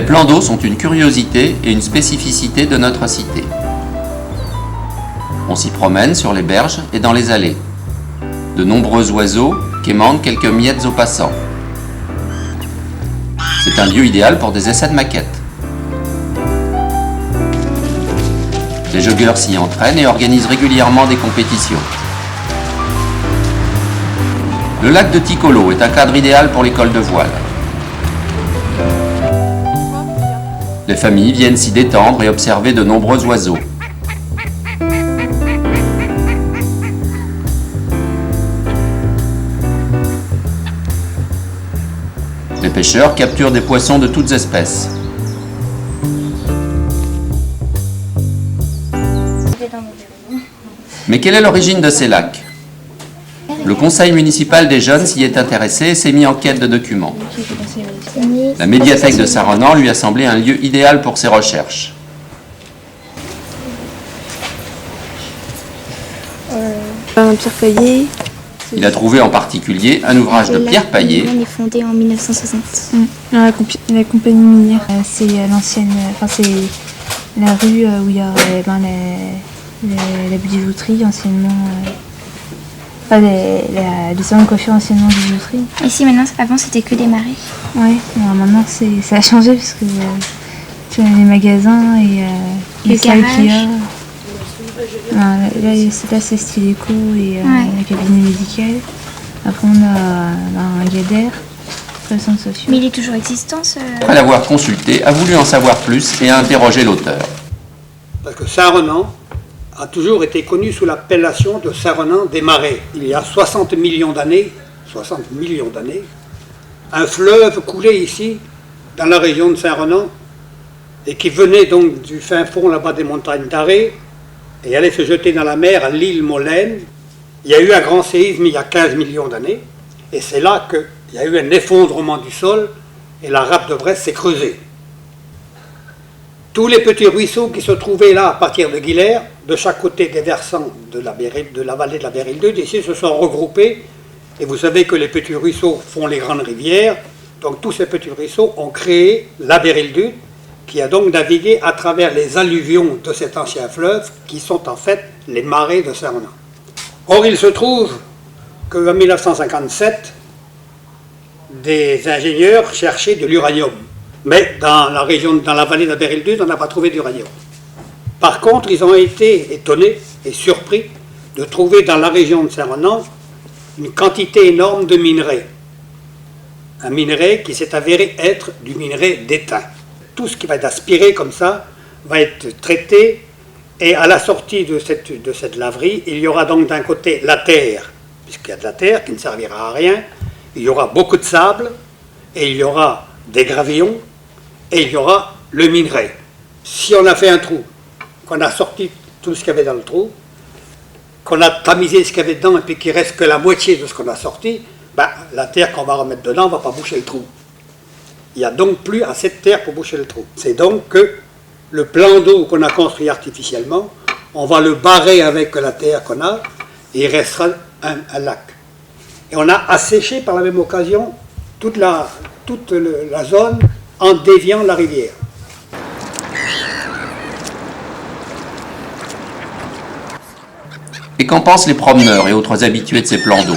Les plans d'eau sont une curiosité et une spécificité de notre cité. On s'y promène sur les berges et dans les allées. De nombreux oiseaux quémandent quelques miettes aux passants. C'est un lieu idéal pour des essais de maquettes. Les joggeurs s'y entraînent et organisent régulièrement des compétitions. Le lac de Ticolo est un cadre idéal pour l'école de voile. Les familles viennent s'y détendre et observer de nombreux oiseaux. Les pêcheurs capturent des poissons de toutes espèces. Mais quelle est l'origine de ces lacs? Le conseil municipal des jeunes s'y est intéressé et s'est mis en quête de documents. La médiathèque de Saint-Renan lui a semblé un lieu idéal pour ses recherches. Pierre Paillet. Il a trouvé en particulier un ouvrage de Pierre Paillet. On est fondé en 1960. La compagnie minière, c'est l'ancienne, c'est la rue où il y a la bijouterie anciennement, les salons de coiffure anciennement bijouterie. Ici maintenant, avant c'était que des marais. Ouais, maintenant ça a changé parce que tu as les magasins et le salles qu'il y a. garage. Là c'est styléco et la cabinet médical. Après on a un Gader, le centre social. Mais il est toujours existant ce... Après l'avoir consulté, a voulu en savoir plus et a interrogé l'auteur. Parce que Saint-Renan a toujours été connu sous l'appellation de Saint-Renan des Marais. Il y a 60 millions d'années, un fleuve coulait ici, dans la région de Saint-Renan, et qui venait donc du fin fond là-bas des montagnes d'Arrée, et allait se jeter dans la mer à l'île Molène. Il y a eu un grand séisme il y a 15 millions d'années, et c'est là qu'il y a eu un effondrement du sol, et la râpe de Brest s'est creusée. Tous les petits ruisseaux qui se trouvaient là à partir de Guilher, de chaque côté des versants de la vallée de la Bérildude, ici se sont regroupés, et vous savez que les petits ruisseaux font les grandes rivières, donc tous ces petits ruisseaux ont créé la Bérildude, qui a donc navigué à travers les alluvions de cet ancien fleuve, qui sont en fait les marais de Saint-Renan. Or, il se trouve qu'en 1957, des ingénieurs cherchaient de l'uranium. Mais dans la vallée de la Bérildude, on n'a pas trouvé d'uranium. Par contre, ils ont été étonnés et surpris de trouver dans la région de Saint-Renan une quantité énorme de minerais. Un minerai qui s'est avéré être du minerai d'étain. Tout ce qui va être aspiré comme ça va être traité, et à la sortie de cette laverie, il y aura donc d'un côté la terre, puisqu'il y a de la terre qui ne servira à rien, il y aura beaucoup de sable, et il y aura des gravillons, et il y aura le minerai. Si on a fait un trou, qu'on a sorti tout ce qu'il y avait dans le trou, qu'on a tamisé ce qu'il y avait dedans, et puis qu'il ne reste que la moitié de ce qu'on a sorti, la terre qu'on va remettre dedans ne va pas boucher le trou. Il n'y a donc plus assez de terre pour boucher le trou. C'est donc que le plan d'eau qu'on a construit artificiellement, on va le barrer avec la terre qu'on a, et il restera un lac. Et on a asséché par la même occasion toute la zone en déviant la rivière. Et qu'en pensent les promeneurs et autres habitués de ces plans d'eau?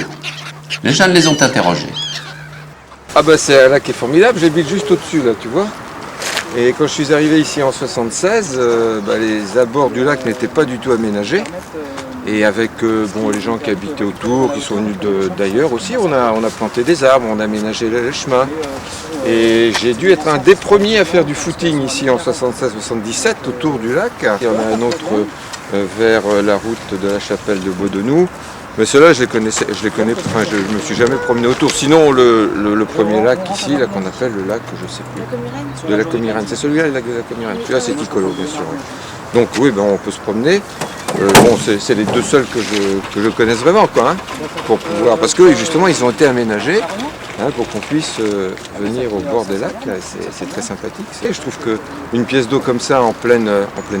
Les jeunes les ont interrogés. Ah bah c'est un lac qui est formidable, j'habite juste au-dessus là, tu vois. Et quand je suis arrivé ici en 76, les abords du lac n'étaient pas du tout aménagés. Et avec les gens qui habitaient autour, qui sont venus d'ailleurs aussi, on a planté des arbres, on a aménagé les chemins. Et j'ai dû être un des premiers à faire du footing ici en 76-77 autour du lac. Il y en a un autre vers la route de la chapelle de Beaudenou. Mais ceux-là, je les connais, enfin, je ne me suis jamais promené autour. Sinon, le premier lac ici, là, qu'on appelle le lac, je ne sais plus. De la Comirène. C'est celui-là, le lac de la Comirène. Celui-là, c'est Ticolo, bien sûr. Donc oui, on peut se promener. C'est les deux seuls que je connaisse vraiment, quoi, hein, pour pouvoir, parce que justement, ils ont été aménagés pour qu'on puisse venir au bord des lacs. C'est très sympathique. Et je trouve qu'une pièce d'eau comme ça en pleine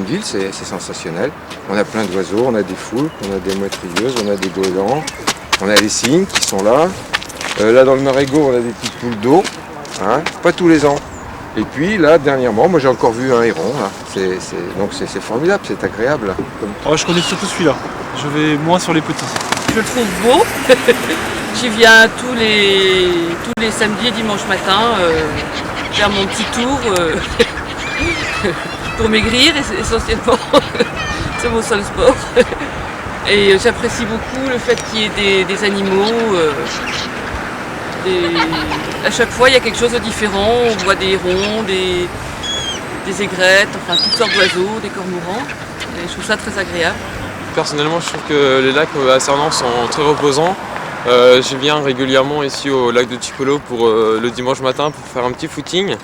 ville, c'est sensationnel. On a plein d'oiseaux, on a des foulques, on a des mouettes rieuses, on a des goélands, on a les cygnes qui sont là. Là, dans le Marégo, on a des petites poules d'eau, pas tous les ans. Et puis là, dernièrement, moi j'ai encore vu un héron. Là. Donc c'est formidable, c'est agréable. Là. Oh, je connais surtout celui-là. Je vais moins sur les petits. Je le trouve beau. J'y viens tous les samedis et dimanches matin faire mon petit tour pour maigrir essentiellement. C'est mon seul sport. Et j'apprécie beaucoup le fait qu'il y ait des animaux. À chaque fois, il y a quelque chose de différent. On voit des hérons, des aigrettes, enfin toutes sortes d'oiseaux, des cormorans. Et je trouve ça très agréable. Personnellement, je trouve que les lacs à Sarrenon sont très reposants. Je viens régulièrement ici au lac de Tipolo pour le dimanche matin pour faire un petit footing.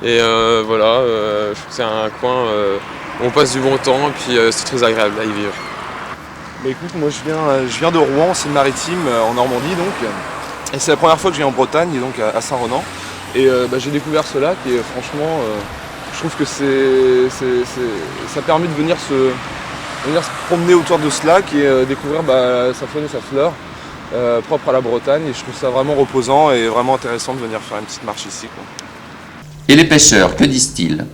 Et voilà, je trouve que c'est un coin où on passe du bon temps et puis c'est très agréable à y vivre. Bah écoute, moi je viens de Rouen, Seine-Maritime, en Normandie donc. Et c'est la première fois que je viens en Bretagne, et donc à Saint-Renan. Et j'ai découvert ce lac et franchement, je trouve que ça permet de venir se promener autour de ce lac et découvrir sa faune et sa flore propre à la Bretagne. Et je trouve ça vraiment reposant et vraiment intéressant de venir faire une petite marche ici, quoi. Et les pêcheurs, que disent-ils?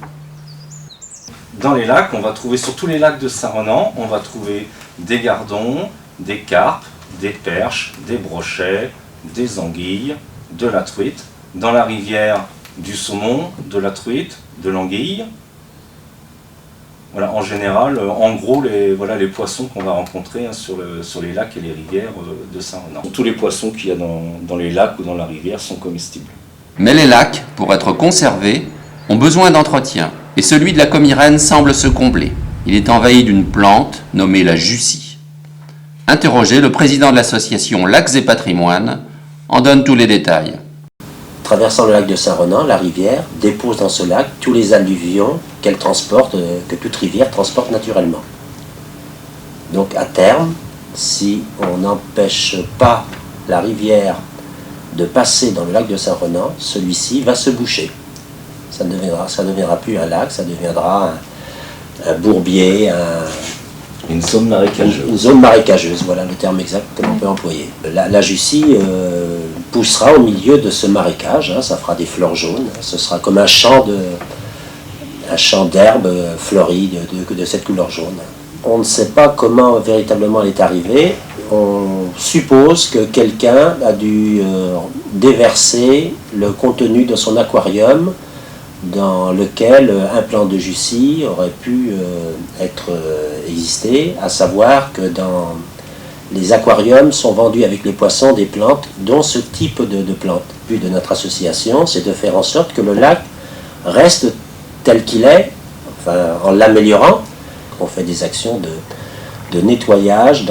Dans les lacs, on va trouver sur tous les lacs de Saint-Renan, on va trouver des gardons, des carpes, des perches, des brochets, des anguilles, de la truite. Dans la rivière, du saumon, de la truite, de l'anguille. Voilà, en général, en gros, les poissons qu'on va rencontrer sur les lacs et les rivières de Saint-Renan. Tous les poissons qu'il y a dans les lacs ou dans la rivière sont comestibles. Mais les lacs, pour être conservés, ont besoin d'entretien. Et celui de la Comirène semble se combler. Il est envahi d'une plante nommée la jussie. Interrogé, le président de l'association Lacs et Patrimoine en donne tous les détails. Traversant le lac de Saint-Renan, la rivière dépose dans ce lac tous les alluvions qu'elle transporte, que toute rivière transporte naturellement. Donc à terme, si on n'empêche pas la rivière de passer dans le lac de Saint-Renan, celui-ci va se boucher. Ça ne deviendra plus un lac, ça deviendra un bourbier, une zone marécageuse. Une zone marécageuse, voilà le terme exact que l'on peut employer. La jussie poussera au milieu de ce marécage, ça fera des fleurs jaunes, ce sera comme un champ d'herbe fleurie de cette couleur jaune. On ne sait pas comment véritablement elle est arrivée. On suppose que quelqu'un a dû déverser le contenu de son aquarium dans lequel un plant de jussie aurait pu exister, à savoir que dans les aquariums sont vendus avec les poissons des plantes, dont ce type de plantes. Le but de notre association, c'est de faire en sorte que le lac reste tel qu'il est, enfin, en l'améliorant. On fait des actions de nettoyage,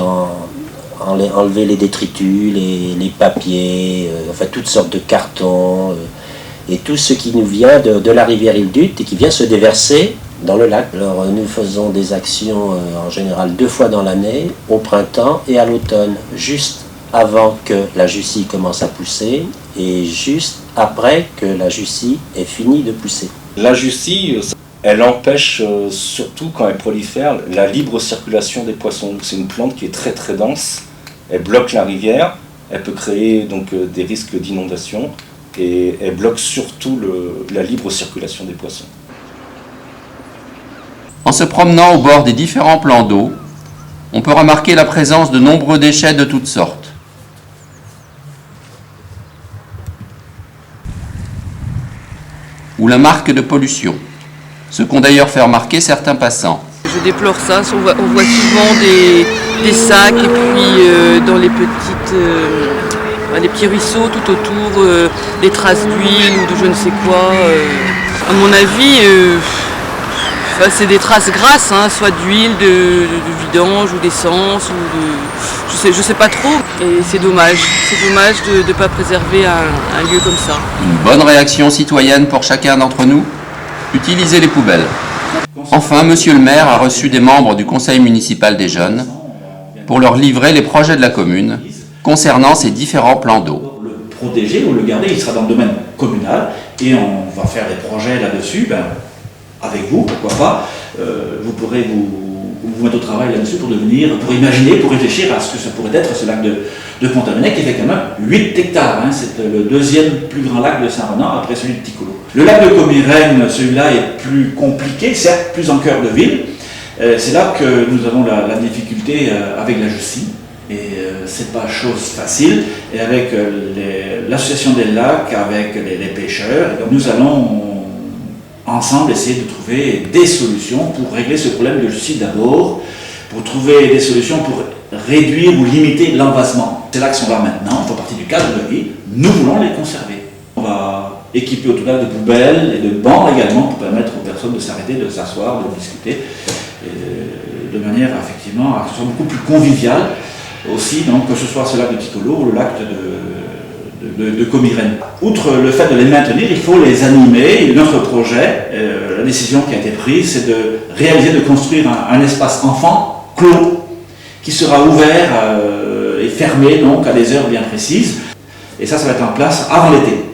enlever les détritus, les papiers, enfin toutes sortes de cartons, et tout ce qui nous vient de la rivière Île-d'Ut et qui vient se déverser dans le lac. Alors nous faisons des actions en général 2 fois dans l'année, au printemps et à l'automne, juste avant que la jussie commence à pousser et juste après que la jussie ait fini de pousser. La jussie, elle empêche surtout quand elle prolifère la libre circulation des poissons. C'est une plante qui est très très dense, elle bloque la rivière, elle peut créer donc des risques d'inondation et elle bloque surtout la libre circulation des poissons. En se promenant au bord des différents plans d'eau, on peut remarquer la présence de nombreux déchets de toutes sortes. Ou la marque de pollution, ce qu'ont d'ailleurs fait remarquer certains passants. Je déplore ça, on voit souvent des sacs et puis dans les petits ruisseaux tout autour, des traces d'huile ou de je ne sais quoi. À mon avis, c'est des traces grasses, soit d'huile, de vidange ou d'essence, je sais pas trop. Et c'est dommage de ne pas préserver un lieu comme ça. Une bonne réaction citoyenne pour chacun d'entre nous? Utiliser les poubelles. Enfin, monsieur le maire a reçu des membres du conseil municipal des jeunes pour leur livrer les projets de la commune concernant ces différents plans d'eau. Le protéger ou le garder, il sera dans le domaine communal et on va faire des projets là-dessus, avec vous, pourquoi pas. Vous pourrez vous mettre au travail là-dessus pour imaginer, pour réfléchir à ce que ça pourrait être ce lac de Pont-Avenay qui fait quand même 8 hectares. C'est le 2e plus grand lac de Saint-Renan après celui de Ticolo. Le lac de Comirène, celui-là est plus compliqué, certes plus en cœur de ville. C'est là que nous avons la difficulté avec la Jussie. Et c'est pas chose facile. Et avec l'association des lacs, avec les pêcheurs, donc nous allons ensemble essayer de trouver des solutions pour régler ce problème de Jussie d'abord, pour trouver des solutions pour réduire ou limiter l'envasement. Ces lacs sont là maintenant, font partie du cadre de vie, nous voulons les conserver. On va équiper au total de poubelles et de bancs également pour permettre aux personnes de s'arrêter, de s'asseoir, de discuter, de manière effectivement à ce soit beaucoup plus convivial aussi, donc que ce soit ce lac de Ticolo ou le lac de Comirène. Outre le fait de les maintenir, il faut les animer. Et notre projet, la décision qui a été prise, c'est de réaliser, de construire un espace enfant clos qui sera ouvert et fermé donc à des heures bien précises. Et ça va être en place avant l'été.